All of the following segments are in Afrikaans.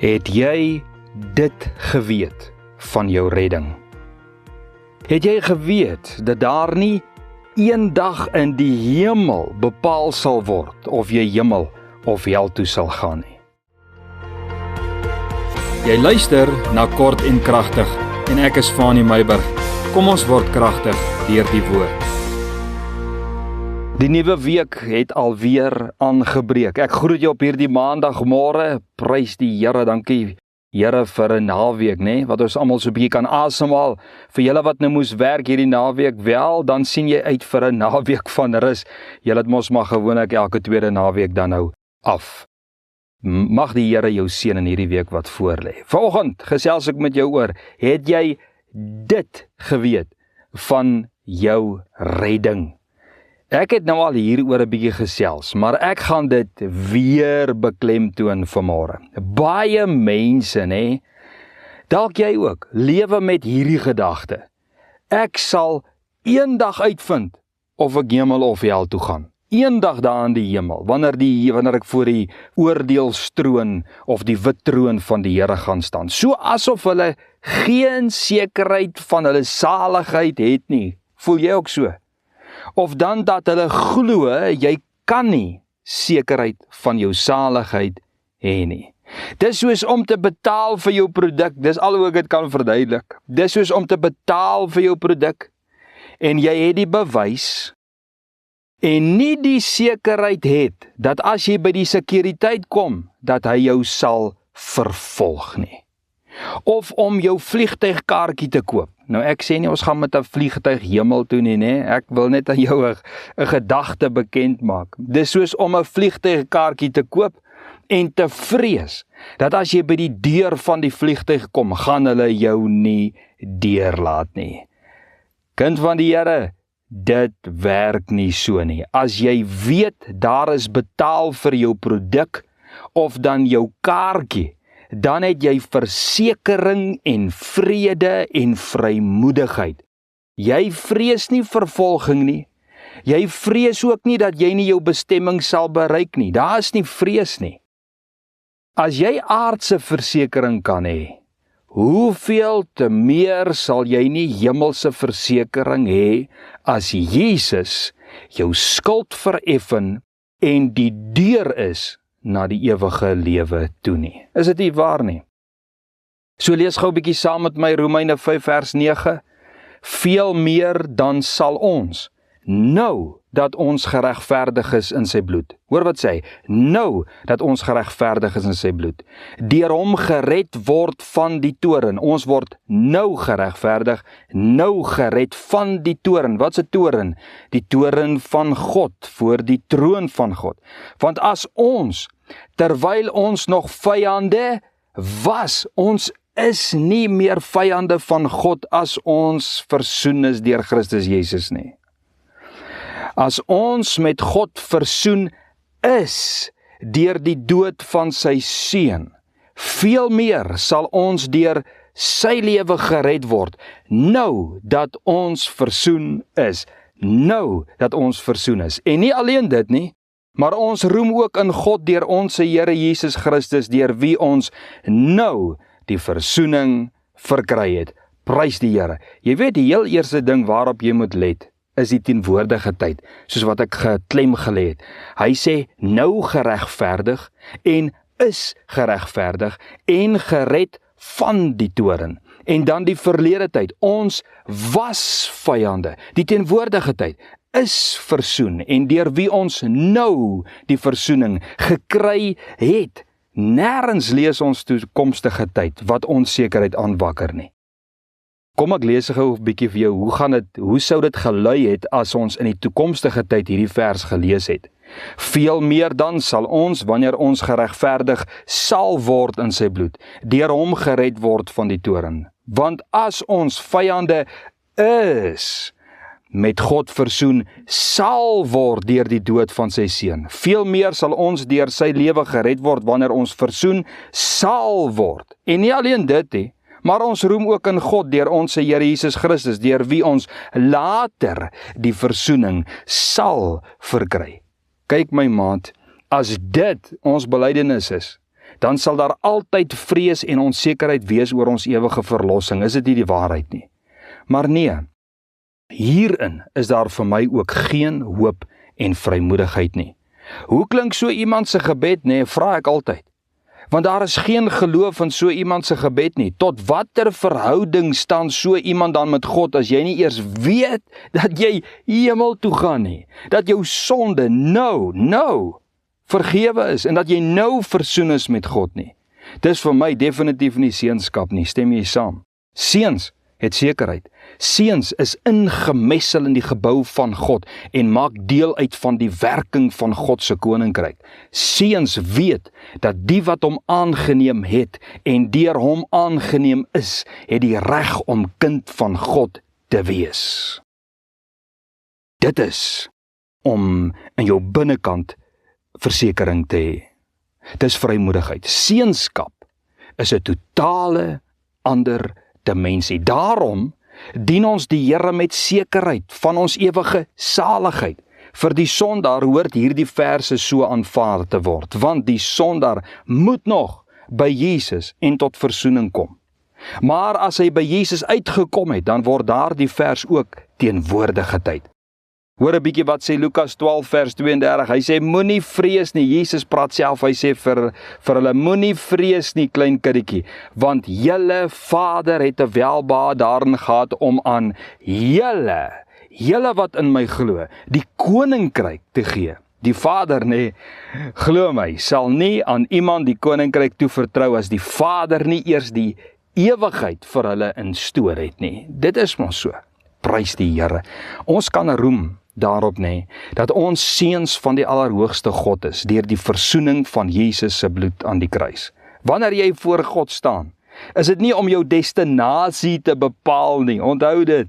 Het jy dit geweet van jou redding? Het jy geweet dat daar nie een dag in die hemel bepaal sal word of jy hemel of hel toe sal gaan nie? Jy luister na Kort en Kragtig en ek is Fanie Meiburg. Kom ons word kragtig deur die woord. Die nuwe week het alweer aangebreek. Ek groet jou op hierdie maandagmôre. Prys die Here, dankie Here vir 'n naweek, né? Wat ons almal so 'n bietjie kan asemhaal. Vir julle wat nou moes werk hierdie naweek, wel, dan sien jy uit vir 'n naweek van rus. Julle het mos maar gewoonlik elke tweede naweek dan nou af. Mag die Here jou seën in hierdie week wat voorlê. Vanoggend gesels ek met jou oor, het jy dit geweet van jou redding? Ek het nou al hieroor 'n bietjie gesels, maar ek gaan dit weer beklemtoon vanmôre. Baie mense, né? Dalk jy ook, lewe met hierdie gedagte. Ek sal eendag uitvind of ek hemel of hel toe gaan. Eendag daar in die hemel, wanneer ek voor die oordeelstroon of die wit troon van die Here gaan staan. So asof hulle geen sekerheid van hulle saligheid het nie. Voel jy ook so? Of dan dat hulle glo, jy kan nie sekerheid van jou saligheid hê nie. Dis soos om te betaal vir jou produk, dis al hoe ek dit kan verduidelik. Dis soos om te betaal vir jou produk, en jy het die bewys, en nie die sekerheid het, dat as jy by die sekuriteit kom, dat hy jou sal vervolg nie. Of om jou vliegtuigkaartjie te koop. Nou ek sê nie ons gaan met 'n vliegtuig hemel toe nie, né? Ek wil net aan jou 'n gedagte bekend maak. Dis soos om 'n vliegtuigkaartjie te koop en te vrees dat as jy by die deur van die vliegtuig kom, gaan hulle jou nie deurlaat nie. Kind van die Here, dit werk nie so nie. As jy weet daar is betaal vir jou produk of dan jou kaartjie, dan het jy versekering en vrede en vrymoedigheid. Jy vrees nie vervolging nie. Jy vrees ook nie dat jy nie jou bestemming sal bereik nie. Daar is nie vrees nie. As jy aardse versekering kan hê, hoeveel te meer sal jy nie hemelse versekering hê as Jesus jou skuld vereffen en die deur is na die ewige lewe toe nie. Is dit nie waar nie? So lees gou 'n bietjie saam met my Romeine 5 vers 9. Veel meer dan sal ons, nou dat ons geregverdig is in sy bloed. Hoor wat sê hy? Nou dat ons geregverdig is in sy bloed. Deur hom gered word van die toorn. Ons word nou geregverdig, nou gered van die toorn. Wat 'n toorn? Die toorn van God, voor die troon van God. Want as ons, terwyl ons nog vyande was, ons is nie meer vyande van God as ons versoen is deur Christus Jesus nie. As ons met God versoen is deur die dood van sy seun, veel meer sal ons deur sy lewe gered word, nou dat ons versoen is. Nou dat ons versoen is. En nie alleen dit nie, maar ons roem ook in God deur ons Here Jesus Christus, deur wie ons nou die versoening verkry het. Prys die Here. Jy weet, die heel eerste ding waarop jy moet let, is die teenwoordige tyd, soos wat ek geklem gelê het. Hy sê, nou geregverdig en is geregverdig en gered van die toorn. En dan die verlede tyd, ons was vyande. Die teenwoordige tyd is versoen en deur wie ons nou die versoening gekry het. Nêrens lees ons toekomstige tyd wat onsekerheid aanwakker nie. Kom ek lees gou 'n bietjie vir jou, hoe sou dit gelui het as ons in die toekomstige tyd hierdie vers gelees het? Veel meer dan sal ons, wanneer ons geregverdig sal word in sy bloed, deur hom gered word van die toorn. Want as ons vyande is, met God versoen sal word deur die dood van sy seun. Veel meer sal ons deur sy lewe gered word wanneer ons versoen sal word. En nie alleen dit nie, maar ons roem ook in God deur ons Here Jesus Christus, deur wie ons later die versoening sal verkry. Kyk my maat, as dit ons belydenis is, dan sal daar altyd vrees en onsekerheid wees oor ons ewige verlossing. Is dit nie die waarheid nie? Maar nee, hierin is daar vir my ook geen hoop en vrymoedigheid nie. Hoe klink so iemand se gebed, nee, vra ek altyd. Want daar is geen geloof in so iemand se gebed nie. Tot watter verhouding staan so iemand dan met God as jy nie eers weet dat jy hemel toe gaan nie, dat jou sonde nou vergewe is en dat jy nou versoen is met God nie. Dis vir my definitief nie seunskap nie, stem jy saam? Seuns het sekerheid. Seuns is ingemessel in die gebou van God en maak deel uit van die werking van God se koninkryk. Seuns weet dat die wat hom aangeneem het en deur hom aangeneem is, het die reg om kind van God te wees. Dit is om in jou binnekant versekering te hê. Dis vrymoedigheid. Seunskap is 'n totale ander dimensie. Daarom dien ons die Here met sekerheid van ons ewige saligheid. Vir die sondaar hoort hierdie verse so aanvaar te word, want die sondaar moet nog by Jesus en tot versoening kom. Maar as hy by Jesus uitgekom het, dan word daardie vers ook teenwoordige tyd. Hoor 'n bietjie wat sê Lukas 12 vers 32, hy sê moenie vrees nie, Jesus praat self, hy sê vir hulle, moenie vrees nie klein kindertjie, want julle Vader het 'n welbehae daarin gehad om aan julle wat in my glo, die koninkryk te gee. Die Vader, nee, glo my, sal nie aan iemand die koninkryk toevertrou as die Vader nie eers die ewigheid vir hulle instoor het nie. Dit is mos so. Prys die Here. Ons kan roem daarop dat ons seuns van die Allerhoogste God is, deur die versoening van Jesus se bloed aan die kruis. Wanneer jy voor God staan, is dit nie om jou destinasie te bepaal nie, onthou dit,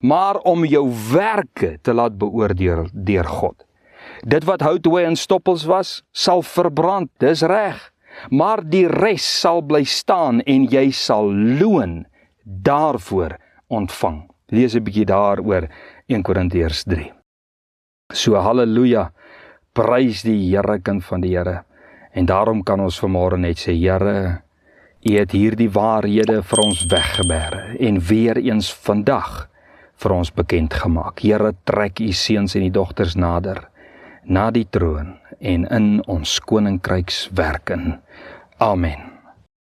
maar om jou werke te laat beoordeel deur God. Dit wat hout, hooi en stoppels was, sal verbrand, dis reg, maar die res sal bly staan en jy sal loon daarvoor ontvang. Lees 'n bietjie daaroor 1 Korintiërs 3. So halleluja, prys die Here, kind van die Here. En daarom kan ons vanmôre net sê, Here, U het hierdie waarhede vir ons weggebêre en weer eens vandag vir ons bekend gemaak. Here, trek U seuns en U dogters nader na die troon en in ons koninkrykswerk in. Amen.